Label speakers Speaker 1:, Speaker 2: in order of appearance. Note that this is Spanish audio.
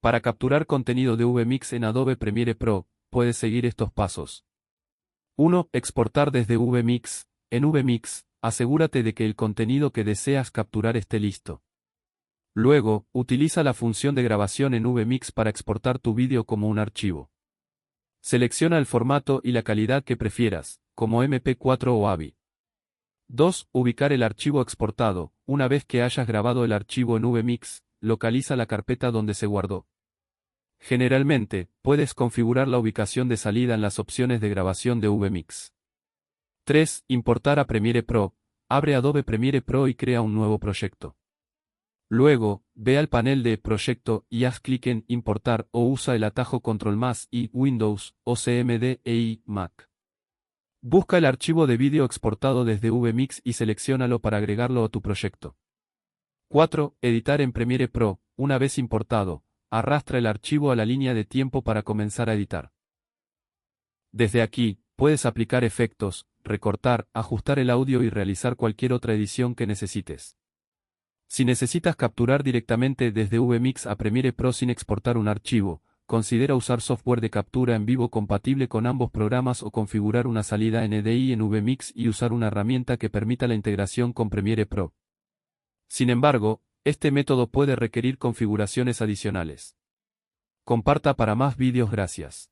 Speaker 1: Para capturar contenido de VMIX en Adobe Premiere Pro, puedes seguir estos pasos. 1. Exportar desde VMIX. En VMIX, asegúrate de que el contenido que deseas capturar esté listo. Luego, utiliza la función de grabación en VMIX para exportar tu vídeo como un archivo. Selecciona el formato y la calidad que prefieras, como MP4 o AVI. 2. Ubicar el archivo exportado. Una vez que hayas grabado el archivo en VMIX, localiza la carpeta donde se guardó. Generalmente, puedes configurar la ubicación de salida en las opciones de grabación de VMIX. 3. Importar a Premiere Pro. Abre Adobe Premiere Pro y crea un nuevo proyecto. Luego, ve al panel de Proyecto y haz clic en Importar o usa el atajo Ctrl+I, Windows, o CMD+I, Mac. Busca el archivo de vídeo exportado desde VMIX y selecciónalo para agregarlo a tu proyecto. 4. Editar en Premiere Pro. Una vez importado, arrastra el archivo a la línea de tiempo para comenzar a editar. Desde aquí, puedes aplicar efectos, recortar, ajustar el audio y realizar cualquier otra edición que necesites. Si necesitas capturar directamente desde VMIX a Premiere Pro sin exportar un archivo, considera usar software de captura en vivo compatible con ambos programas o configurar una salida NDI en VMIX y usar una herramienta que permita la integración con Premiere Pro. Sin embargo, este método puede requerir configuraciones adicionales. Comparta para más vídeos. Gracias.